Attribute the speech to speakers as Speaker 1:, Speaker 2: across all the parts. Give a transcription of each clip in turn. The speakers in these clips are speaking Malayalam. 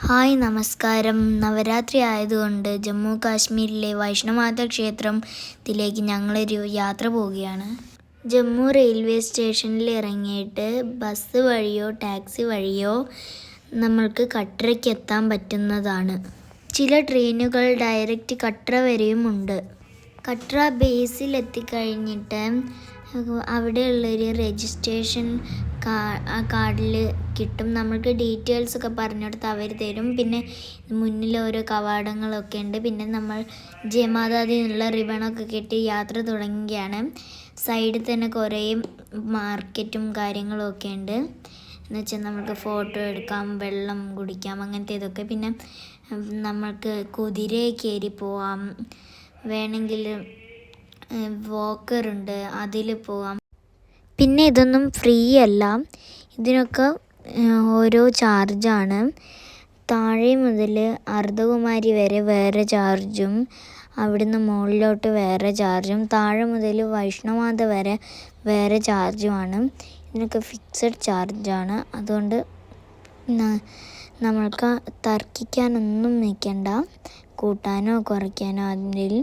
Speaker 1: ഹായ് നമസ്കാരം. നവരാത്രി ആയതുകൊണ്ട് ജമ്മു കാശ്മീരിലെ വൈഷ്ണവമാത ക്ഷേത്രത്തിലേക്ക് ഞങ്ങളൊരു യാത്ര പോവുകയാണ്. ജമ്മു റെയിൽവേ സ്റ്റേഷനിൽ ഇറങ്ങിയിട്ട് ബസ് വഴിയോ ടാക്സി വഴിയോ നമ്മൾക്ക് കട്രയ്ക്ക് എത്താൻ പറ്റുന്നതാണ്. ചില ട്രെയിനുകൾ ഡയറക്റ്റ് കട്ര വരെയും ഉണ്ട്. കട്ര ബേസിൽ എത്തിക്കഴിഞ്ഞിട്ട് അവിടെയുള്ളൊരു രജിസ്ട്രേഷൻ കാർഡിൽ കിട്ടും. നമ്മൾക്ക് ഡീറ്റെയിൽസൊക്കെ പറഞ്ഞെടുത്ത് അവർ തരും. പിന്നെ മുന്നിൽ ഓരോ കവാടങ്ങളൊക്കെ ഉണ്ട്. പിന്നെ നമ്മൾ ജയമാതാദി എന്നുള്ള റിബണൊക്കെ കെട്ടി യാത്ര തുടങ്ങുകയാണ്. സൈഡിൽ തന്നെ കുറേ മാർക്കറ്റും കാര്യങ്ങളൊക്കെ ഉണ്ട്. എന്നുവെച്ചാൽ നമുക്ക് ഫോട്ടോ എടുക്കാം, വെള്ളം കുടിക്കാം, അങ്ങനത്തെ ഇതൊക്കെ. പിന്നെ നമ്മൾക്ക് കുതിരയെ കയറി പോവാം, വേണമെങ്കിൽ വാക്കറുണ്ട്, അതിൽ പോവാം. പിന്നെ ഇതൊന്നും ഫ്രീ അല്ല, ഇതിനൊക്കെ ഓരോ ചാർജാണ്. താഴെ മുതൽ അർദ്ധകുമാരി വരെ വേറെ ചാർജും, അവിടുന്ന് മുകളിലോട്ട് വേറെ ചാർജും, താഴെ മുതൽ വൈഷ്ണവമാത വരെ വേറെ ചാർജുമാണ്. ഇതിനൊക്കെ ഫിക്സഡ് ചാർജാണ്. അതുകൊണ്ട് നമ്മൾക്ക് തർക്കിക്കാനൊന്നും നിൽക്കണ്ട, കൂട്ടാനോ കുറയ്ക്കാനോ. അതിൽ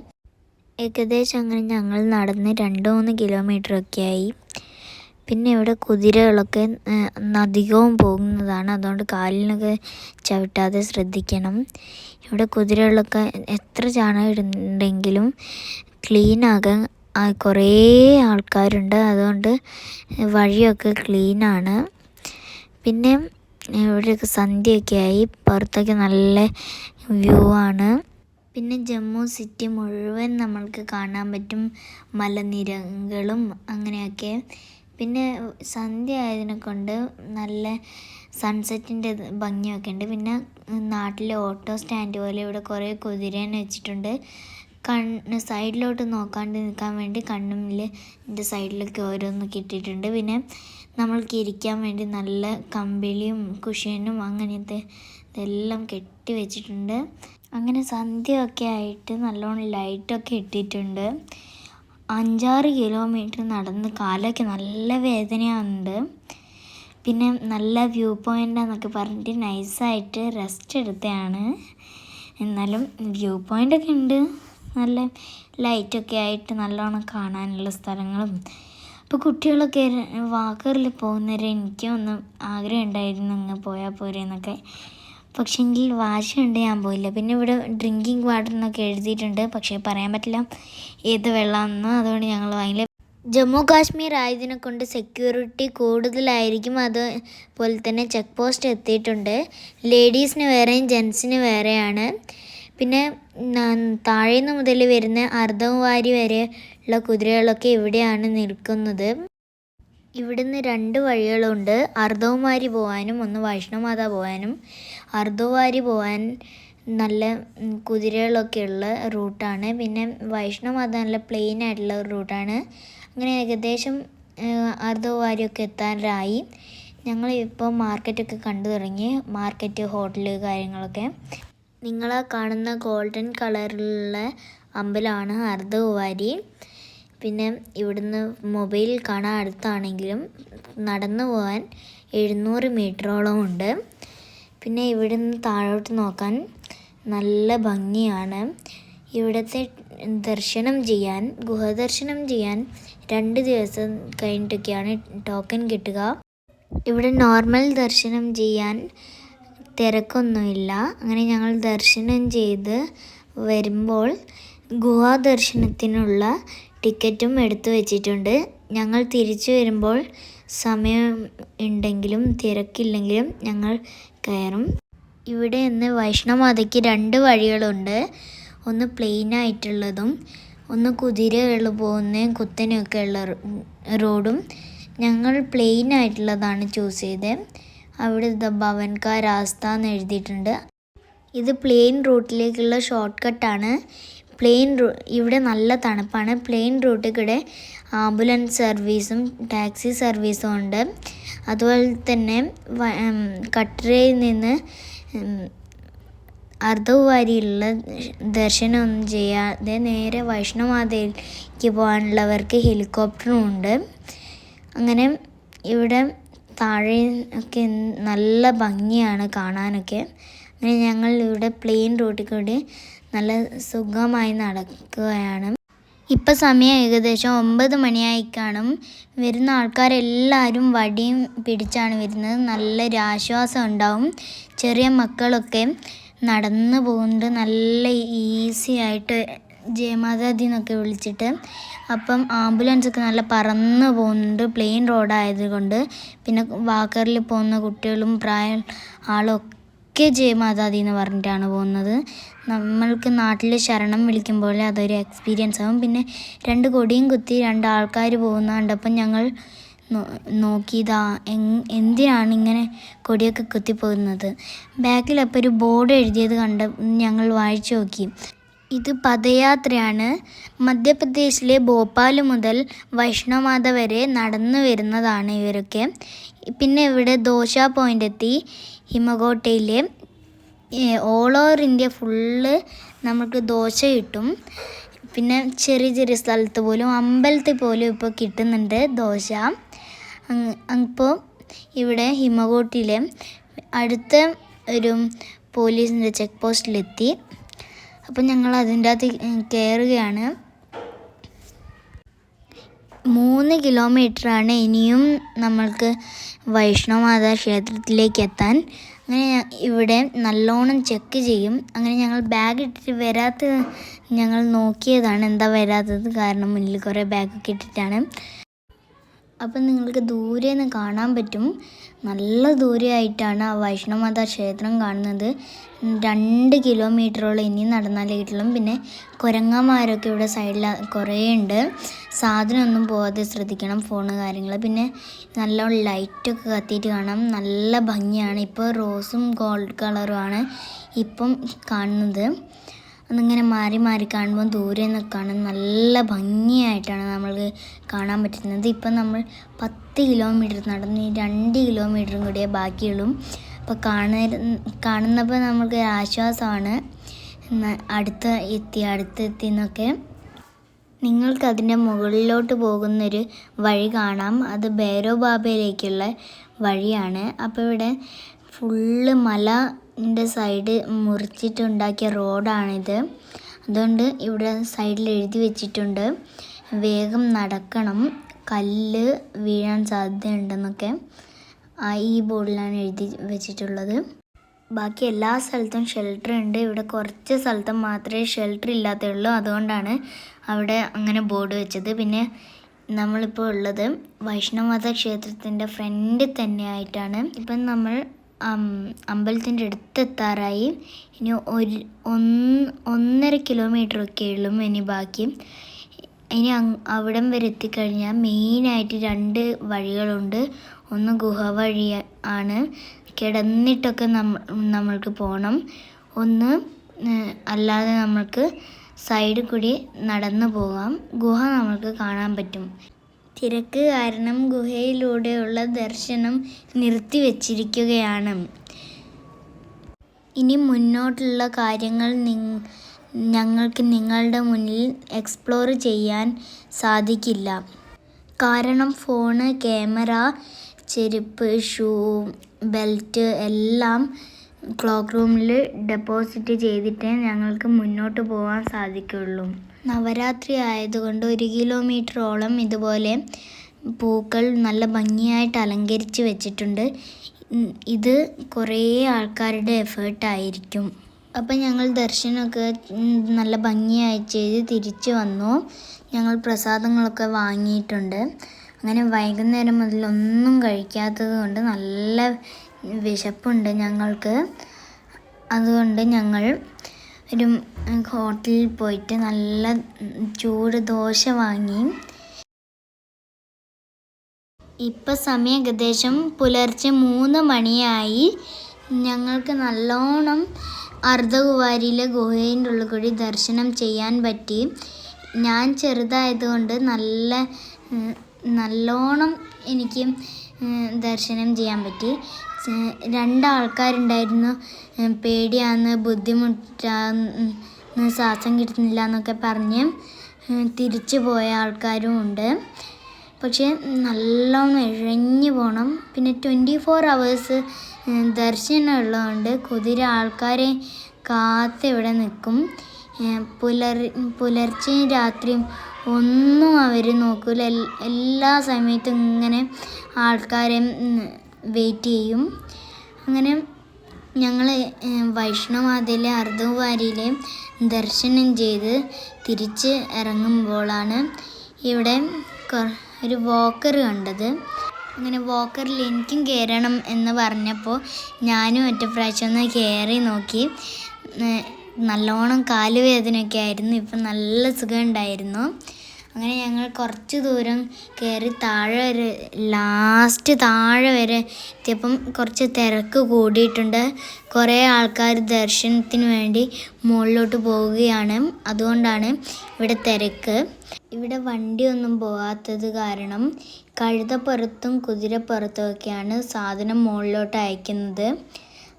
Speaker 1: ഏകദേശം അങ്ങനെ ഞങ്ങൾ നടന്ന് 2-3 കിലോമീറ്ററൊക്കെ ആയി. പിന്നെ ഇവിടെ കുതിരകളൊക്കെ അധികവും പോകുന്നതാണ്, അതുകൊണ്ട് കാലിനൊക്കെ ചവിട്ടാതെ ശ്രദ്ധിക്കണം. ഇവിടെ കുതിരകളൊക്കെ എത്ര ചാണകം ഇടുന്നുണ്ടെങ്കിലും ക്ലീനാകാൻ കുറേ ആൾക്കാരുണ്ട്, അതുകൊണ്ട് വഴിയൊക്കെ ക്ലീനാണ്. പിന്നെ ഇവിടെയൊക്കെ സന്ധ്യയൊക്കെ ആയി, പുറത്തൊക്കെ നല്ല വ്യൂ ആണ്. പിന്നെ ജമ്മു സിറ്റി മുഴുവൻ നമ്മൾക്ക് കാണാൻ പറ്റും, മലനിരകളും അങ്ങനെയൊക്കെ. പിന്നെ സന്ധ്യ ആയതിനെ കൊണ്ട് നല്ല സൺസെറ്റിൻ്റെ ഭംഗിയൊക്കെ ഉണ്ട്. പിന്നെ നാട്ടിലെ ഓട്ടോ സ്റ്റാൻഡ് പോലെ ഇവിടെ കുറേ കുതിരേനെ വെച്ചിട്ടുണ്ട്. സൈഡിലോട്ട് നോക്കാണ്ട് നിൽക്കാൻ വേണ്ടി കണ്ണുമ്മിൻ്റെ സൈഡിലൊക്കെ ഓരോന്ന് കിട്ടിയിട്ടുണ്ട്. പിന്നെ നമ്മൾക്ക് ഇരിക്കാൻ വേണ്ടി നല്ല കമ്പിളിയും കുഷ്യനും അങ്ങനത്തെ ഇതെല്ലാം കെട്ടി വെച്ചിട്ടുണ്ട്. അങ്ങനെ സന്ധ്യയൊക്കെ ആയിട്ട് നല്ലോണം ലൈറ്റൊക്കെ ഇട്ടിട്ടുണ്ട്. 5-6 കിലോമീറ്റർ നടന്ന് കാലൊക്കെ നല്ല വേദനയാകുന്നുണ്ട്. പിന്നെ നല്ല വ്യൂ പോയിൻ്റാന്നൊക്കെ പറഞ്ഞിട്ട് നൈസായിട്ട് റെസ്റ്റ് എടുത്തതാണ്. എന്നാലും വ്യൂ പോയിൻ്റൊക്കെ ഉണ്ട്, നല്ല ലൈറ്റൊക്കെ ആയിട്ട് നല്ലോണം കാണാനുള്ള സ്ഥലങ്ങളും. അപ്പോൾ കുട്ടികളൊക്കെ വാക്കറിൽ പോകുന്നവരെ എനിക്കൊന്നും ആഗ്രഹം ഉണ്ടായിരുന്നു അങ്ങ് പോയാൽ പോരെ എന്നൊക്കെ. പക്ഷേങ്കിൽ വാശിയുണ്ട്, ഞാൻ പോയില്ല. പിന്നെ ഇവിടെ ഡ്രിങ്കിങ് വാട്ടർ എന്നൊക്കെ എഴുതിയിട്ടുണ്ട്, പക്ഷേ പറയാൻ പറ്റില്ല ഏത് വെള്ളമാണെന്ന്. അതുകൊണ്ട് ഞങ്ങൾ വാങ്ങില്ല. ജമ്മു കാശ്മീർ ആയതിനെ കൊണ്ട് സെക്യൂരിറ്റി കൂടുതലായിരിക്കും. അതുപോലെ തന്നെ ചെക്ക് പോസ്റ്റ് എത്തിയിട്ടുണ്ട്. ലേഡീസിന് വേറെയും ജെൻസിന് വേറെയാണ്. പിന്നെ താഴേന്ന് മുതൽ വരുന്ന അർദ്ധകുമാരി വരെയുള്ള കുതിരകളൊക്കെ ഇവിടെയാണ് നിൽക്കുന്നത്. ഇവിടുന്ന് 2 വഴികളുണ്ട്, അർദ്ധകുമാരി പോകാനും ഒന്ന് വൈഷ്ണവമാത പോകാനും. അർദ്ധകുമാരി പോകാൻ നല്ല കുതിരകളൊക്കെ ഉള്ള റൂട്ടാണ്. പിന്നെ വൈഷ്ണവമാത നല്ല പ്ലെയിൻ ആയിട്ടുള്ള റൂട്ടാണ്. അങ്ങനെ ഏകദേശം അർദ്ധകുമാരിയൊക്കെ എത്താറായി. ഞങ്ങളിപ്പോൾ മാർക്കറ്റൊക്കെ കണ്ടു തുടങ്ങി, മാർക്കറ്റ്, ഹോട്ടൽ കാര്യങ്ങളൊക്കെ. നിങ്ങളാ കാണുന്ന ഗോൾഡൻ കളറിലുള്ള അമ്പലമാണ് അർദ്ധകുമാരി. പിന്നെ ഇവിടുന്ന് മൊബൈൽ കാണാൻ അടുത്താണെങ്കിലും നടന്നു പോകാൻ 700 മീറ്ററോളം ഉണ്ട്. പിന്നെ ഇവിടുന്ന് താഴോട്ട് നോക്കാൻ നല്ല ഭംഗിയാണ്. ഇവിടുത്തെ ദർശനം ചെയ്യാൻ, ഗുഹദർശനം ചെയ്യാൻ 2 ദിവസം കഴിഞ്ഞിട്ടൊക്കെയാണ് ടോക്കൺ കിട്ടുക. ഇവിടെ നോർമൽ ദർശനം ചെയ്യാൻ തിരക്കൊന്നുമില്ല. അങ്ങനെ ഞങ്ങൾ ദർശനം ചെയ്ത് വരുമ്പോൾ ഗുഹാദർശനത്തിനുള്ള ടിക്കറ്റും എടുത്തു വെച്ചിട്ടുണ്ട്. ഞങ്ങൾ തിരിച്ചു വരുമ്പോൾ സമയം ഉണ്ടെങ്കിലും തിരക്കില്ലെങ്കിലും ഞങ്ങൾ കയറും. ഇവിടെ നിന്ന് വൈഷ്ണവമാതയ്ക്ക് 2 വഴികളുണ്ട്, ഒന്ന് പ്ലെയിൻ ആയിട്ടുള്ളതും ഒന്ന് കുതിരകൾ പോകുന്ന കുത്തനെയൊക്കെ ഉള്ള റോഡും. ഞങ്ങൾ പ്ലെയിൻ ആയിട്ടുള്ളതാണ് ചൂസ് ചെയ്തത്. അവിടെ ഭവൻകാ രാസ്ത എന്ന് എഴുതിയിട്ടുണ്ട്. ഇത് പ്ലെയിൻ റൂട്ടിലേക്കുള്ള ഷോർട്ട് കട്ടാണ്. ഇവിടെ നല്ല തണുപ്പാണ്. പ്ലെയിൻ റൂട്ടിൽ കൂടെ ആംബുലൻസ് സർവീസും ടാക്സി സർവീസും ഉണ്ട്. അതുപോലെ തന്നെ കട്രയിൽ നിന്ന് അർദ്ധകുമാരിയിലുള്ള ദർശനമൊന്നും ചെയ്യാതെ നേരെ വൈഷ്ണവമാതയിലേക്ക് പോകാനുള്ളവർക്ക് ഹെലികോപ്റ്ററും ഉണ്ട്. അങ്ങനെ ഇവിടെ താഴെ ഒക്കെ നല്ല ഭംഗിയാണ് കാണാനൊക്കെ. അങ്ങനെ ഞങ്ങൾ ഇവിടെ പ്ലെയിൻ റോഡിൽ കൂടി നല്ല സുഖമായി നടക്കുകയാണ്. ഇപ്പം സമയം ഏകദേശം 9 മണിയായി കാണും. വരുന്ന ആൾക്കാരെല്ലാവരും വടിയും പിടിച്ചാണ് വരുന്നത്. നല്ലൊരു ആശ്വാസം ഉണ്ടാവും. ചെറിയ മക്കളൊക്കെ നടന്നു പോകുന്നുണ്ട് നല്ല ഈസി ആയിട്ട് ജയമാതാദി എന്നൊക്കെ വിളിച്ചിട്ട്. അപ്പം ആംബുലൻസൊക്കെ നല്ല പറന്ന് പോകുന്നുണ്ട് പ്ലെയിൻ റോഡായതുകൊണ്ട്. പിന്നെ വാക്കറിൽ പോകുന്ന കുട്ടികളും പ്രായ ആളൊക്കെ ജയമാതാദി എന്ന് പറഞ്ഞിട്ടാണ് പോകുന്നത്. നമ്മൾക്ക് നാട്ടിൽ ശരണം വിളിക്കുമ്പോൾ അതൊരു എക്സ്പീരിയൻസ് ആകും. പിന്നെ 2 കൊടിയും കുത്തി 2 ആൾക്കാർ പോകുന്ന കണ്ടപ്പം ഞങ്ങൾ നോക്കിയതാ എന്തിനാണ് ഇങ്ങനെ കൊടിയൊക്കെ കുത്തിപ്പോകുന്നത്. ബാക്കിൽ അപ്പോൾ ഒരു ബോർഡ് എഴുതിയത് കണ്ട് ഞങ്ങൾ വായിച്ചു നോക്കി. ഇത് പദയാത്രയാണ്. മധ്യപ്രദേശിലെ ഭോപ്പാൽ മുതൽ വൈഷ്ണോമാത വരെ നടന്നു വരുന്നതാണ് ഇവരൊക്കെ. പിന്നെ ഇവിടെ ദോശ പോയിൻ്റ് എത്തി. ഹിമകോട്ടയിലെ ഓൾ ഓവർ ഇന്ത്യ ഫുള്ള് നമുക്ക് ദോശ കിട്ടും. പിന്നെ ചെറിയ ചെറിയ സ്ഥലത്ത് പോലും അമ്പലത്തിൽ പോലും ഇപ്പോൾ കിട്ടുന്നുണ്ട് ദോശ. അപ്പോൾ ഇവിടെ ഹിമകോട്ടിലെ അടുത്ത ഒരു പോലീസിൻ്റെ ചെക്ക് പോസ്റ്റിലെത്തി. അപ്പം ഞങ്ങൾ അതിൻ്റെ അകത്ത് കയറുകയാണ്. 3 കിലോമീറ്ററാണ് ഇനിയും നമ്മൾക്ക് വൈഷ്ണോമാതാ ക്ഷേത്രത്തിലേക്ക് എത്താൻ. അങ്ങനെ ഇവിടെ നല്ലോണം ചെക്ക് ചെയ്യും. അങ്ങനെ ഞങ്ങൾ ബാഗ് ഇട്ടിട്ട് ഞങ്ങൾ നോക്കിയതാണ് എന്താ വരാത്തത്, കാരണം മുന്നിൽ കുറേ ബാഗൊക്കെ ഇട്ടിട്ടാണ്. അപ്പം നിങ്ങൾക്ക് ദൂരെ നിന്ന് കാണാൻ പറ്റും. നല്ല ദൂരെയായിട്ടാണ് ആ വൈഷ്ണോമാതാ ക്ഷേത്രം കാണുന്നത്. 2 കിലോമീറ്ററോളം ഇനി നടന്നാലേ കിട്ടുള്ളൂ. പിന്നെ കുരങ്ങന്മാരൊക്കെ ഇവിടെ സൈഡിൽ കുറേ ഉണ്ട്. സാധനമൊന്നും പോകാതെ ശ്രദ്ധിക്കണം, ഫോണ് കാര്യങ്ങൾ. പിന്നെ നല്ല ലൈറ്റൊക്കെ കത്തിയിട്ട് കാണാം. നല്ല ഭംഗിയാണ്. ഇപ്പോൾ റോസും ഗോൾഡ് കളറുമാണ് ഇപ്പം കാണുന്നത്. അതിങ്ങനെ മാറി മാറി കാണുമ്പോൾ ദൂരെ നിന്നൊക്കെ കാണാൻ നല്ല ഭംഗിയായിട്ടാണ് നമ്മൾക്ക് കാണാൻ പറ്റുന്നത്. ഇപ്പം നമ്മൾ 10 കിലോമീറ്റർ നടന്ന് 2 കിലോമീറ്ററും കൂടിയേ ബാക്കിയുള്ളൂ. അപ്പോൾ കാണുന്നപ്പോൾ നമുക്ക് ആശ്വാസമാണ്. അടുത്തെത്തി എന്നൊക്കെ. നിങ്ങൾക്ക് അതിൻ്റെ മുകളിലോട്ട് പോകുന്നൊരു വഴി കാണാം. അത് ഭൈരോ ബാബയിലേക്കുള്ള വഴിയാണ്. അപ്പോൾ ഇവിടെ ഫുള്ള് മലൻ്റെ സൈഡ് മുറിച്ചിട്ടുണ്ടാക്കിയ റോഡാണിത്. അതുകൊണ്ട് ഇവിടെ സൈഡിൽ എഴുതി വെച്ചിട്ടുണ്ട് വേഗം നടക്കണം, കല്ല് വീഴാൻ സാധ്യതയുണ്ടെന്നൊക്കെ ഈ ബോർഡിലാണ് എഴുതി വെച്ചിട്ടുള്ളത്. ബാക്കി എല്ലാ സ്ഥലത്തും ഷെൽട്ടർ ഉണ്ട്. ഇവിടെ കുറച്ച് സ്ഥലത്ത് മാത്രമേ ഷെൽട്ടർ ഇല്ലാത്തുള്ളൂ. അതുകൊണ്ടാണ് അവിടെ അങ്ങനെ ബോർഡ് വെച്ചത്. പിന്നെ നമ്മളിപ്പോൾ ഉള്ളത് വൈഷ്ണോമാതാ ക്ഷേത്രത്തിൻ്റെ ഫ്രണ്ടിൽ തന്നെയായിട്ടാണ്. ഇപ്പം നമ്മൾ അമ്പലത്തിൻ്റെ അടുത്തെത്താറായി. ഇനി 1.5 കിലോമീറ്ററൊക്കെ ഉള്ളൂ ഇനി ബാക്കി. ഇനി അവിടം വരെ എത്തിക്കഴിഞ്ഞാൽ മെയിനായിട്ട് 2 വഴികളുണ്ട്. ഒന്ന് ഗുഹ വഴി ആണ്, കിടന്നിട്ടൊക്കെ നമ്മൾക്ക് പോകണം. ഒന്ന് അല്ലാതെ നമ്മൾക്ക് സൈഡിൽ കൂടി നടന്നു പോകാം. ഗുഹ നമ്മൾക്ക് കാണാൻ പറ്റും. തിരക്ക് കാരണം ഗുഹയിലൂടെയുള്ള ദർശനം നിർത്തിവെച്ചിരിക്കുകയാണ്. ഇനി മുന്നോട്ടുള്ള കാര്യങ്ങൾ ഞങ്ങൾക്ക് നിങ്ങളുടെ മുന്നിൽ എക്സ്പ്ലോർ ചെയ്യാൻ സാധിക്കില്ല. കാരണം ഫോണ്, ക്യാമറ, ചെരുപ്പ്, ഷൂ, ബെൽറ്റ് എല്ലാം ക്ലോക്ക് റൂമിൽ ഡെപ്പോസിറ്റ് ചെയ്തിട്ടേ ഞങ്ങൾക്ക് മുന്നോട്ട് പോകാൻ സാധിക്കുള്ളൂ. നവരാത്രി ആയതുകൊണ്ട് 1 കിലോമീറ്ററോളം ഇതുപോലെ പൂക്കൾ നല്ല ഭംഗിയായിട്ട് അലങ്കരിച്ച് വെച്ചിട്ടുണ്ട്. ഇത് കുറേ ആൾക്കാരുടെ എഫേർട്ടായിരിക്കും. അപ്പം ഞങ്ങൾ ദർശനമൊക്കെ നല്ല ഭംഗിയായി ചെയ്ത് തിരിച്ചു വന്നു. ഞങ്ങൾ പ്രസാദങ്ങളൊക്കെ വാങ്ങിയിട്ടുണ്ട്. അങ്ങനെ വൈകുന്നേരം മുതൽ ഒന്നും കഴിക്കാത്തത് കൊണ്ട് നല്ല വിശപ്പുണ്ട് ഞങ്ങൾക്ക്. അതുകൊണ്ട് ഞങ്ങൾ ഒരു ഹോട്ടലിൽ പോയിട്ട് നല്ല ചൂട് ദോശ വാങ്ങി. ഇപ്പം സമയം ഏകദേശം പുലർച്ചെ 3 മണിയായി. ഞങ്ങൾക്ക് നല്ലോണം അർദ്ധകുവാരിയിലെ ഗുഹേൻ്റെ ഉള്ളിൽ കൂടി ദർശനം ചെയ്യാൻ പറ്റി. ഞാൻ ചെറുതായതുകൊണ്ട് നല്ലോണം എനിക്ക് ദർശനം ചെയ്യാൻ പറ്റി. 2 ആൾക്കാരുണ്ടായിരുന്നു പേടിയാന്ന്, ബുദ്ധിമുട്ടാന്ന്, ശ്വാസം കിട്ടുന്നില്ല എന്നൊക്കെ പറഞ്ഞ് തിരിച്ചു പോയ ആൾക്കാരും ഉണ്ട്. പക്ഷേ നല്ലോണം ഇഴഞ്ഞു പോകണം. പിന്നെ 24 hours ദർശനം ഉള്ളതുകൊണ്ട് കുതിര ആൾക്കാരെ കാത്ത് ഇവിടെ നിൽക്കും. പുലർച്ചെയും രാത്രിയും ഒന്നും അവർ നോക്കില്ല. എല്ലാ സമയത്തും ഇങ്ങനെ ആൾക്കാരെ വെയിറ്റ് ചെയ്യും. അങ്ങനെ ഞങ്ങൾ വൈഷ്ണവമാതയിലെ അർദ്ധകുമാരിയിലെ ദർശനം ചെയ്ത് തിരിച്ച് ഇറങ്ങുമ്പോഴാണ് ഇവിടെ ഒരു വാക്കർ കണ്ടത്. അങ്ങനെ വാക്കറിൽ എനിക്കും കയറണം എന്ന് പറഞ്ഞപ്പോൾ ഞാനും ഒറ്റ പ്രാവശ്യം ഒന്ന് കയറി നോക്കി. നല്ലോണം കാലുവേദനയൊക്കെ ആയിരുന്നു. ഇപ്പം നല്ല സുഖം ഉണ്ടായിരുന്നു. അങ്ങനെ ഞങ്ങൾ കുറച്ച് ദൂരം കയറി ലാസ്റ്റ് താഴെ വരെ എത്തിയപ്പം കുറച്ച് തിരക്ക് കൂടിയിട്ടുണ്ട്. കുറേ ആൾക്കാർ ദർശനത്തിന് വേണ്ടി മുകളിലോട്ട് പോവുകയാണ്. അതുകൊണ്ടാണ് ഇവിടെ തിരക്ക്. ഇവിടെ വണ്ടിയൊന്നും പോകാത്തത് കാരണം കഴുതപ്പുറത്തും കുതിരപ്പുറത്തും ഒക്കെയാണ് സാധനം മുകളിലോട്ട് അയക്കുന്നത്.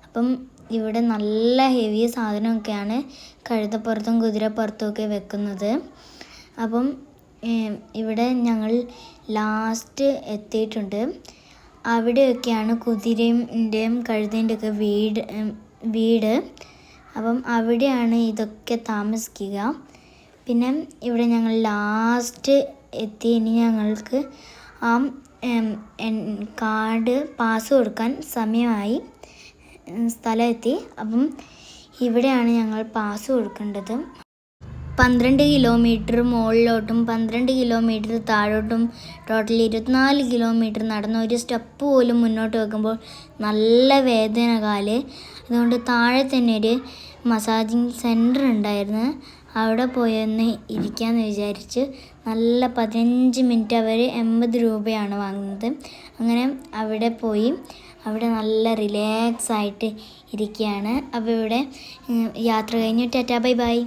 Speaker 1: അപ്പം ഇവിടെ നല്ല ഹെവി സാധനമൊക്കെയാണ് കഴുതപ്പുറത്തും കുതിരപ്പുറത്തും ഒക്കെ വെക്കുന്നത്. അപ്പം ഇവിടെ ഞങ്ങൾ ലാസ്റ്റ് എത്തിയിട്ടുണ്ട്. അവിടെയൊക്കെയാണ് കുതിരയുടെയും കഴുതേൻ്റെ ഒക്കെ വീട്. അപ്പം അവിടെയാണ് ഇതൊക്കെ താമസിക്കുക. പിന്നെ ഇവിടെ ഞങ്ങൾ ലാസ്റ്റ് എത്തി. ഇനി ഞങ്ങൾക്ക് ആ കാർഡ് പാസ് കൊടുക്കാൻ സമയമായി. സ്ഥലം എത്തി. അപ്പം ഇവിടെയാണ് ഞങ്ങൾ പാസ് കൊടുക്കേണ്ടത്. 12 കിലോമീറ്റർ മുകളിലോട്ടും 12 കിലോമീറ്റർ താഴോട്ടും ടോട്ടൽ 24 കിലോമീറ്റർ നടന്ന ഒരു സ്റ്റെപ്പ് പോലും മുന്നോട്ട് വെക്കുമ്പോൾ നല്ല വേദന കാല്. അതുകൊണ്ട് താഴെ തന്നെ ഒരു മസാജിങ് സെൻറ്റർ ഉണ്ടായിരുന്നു. അവിടെ പോയൊന്ന് ഇരിക്കാമെന്ന് വിചാരിച്ച് നല്ല 15 മിനിറ്റ് അവർ 80 രൂപയാണ് വാങ്ങുന്നത്. അങ്ങനെ അവിടെ പോയി അവിടെ നല്ല റിലാക്സ് ആയിട്ട് ഇരിക്കുകയാണ്. അപ്പോൾ ഇവിടെ യാത്ര കഴിഞ്ഞു. Tata bye bye.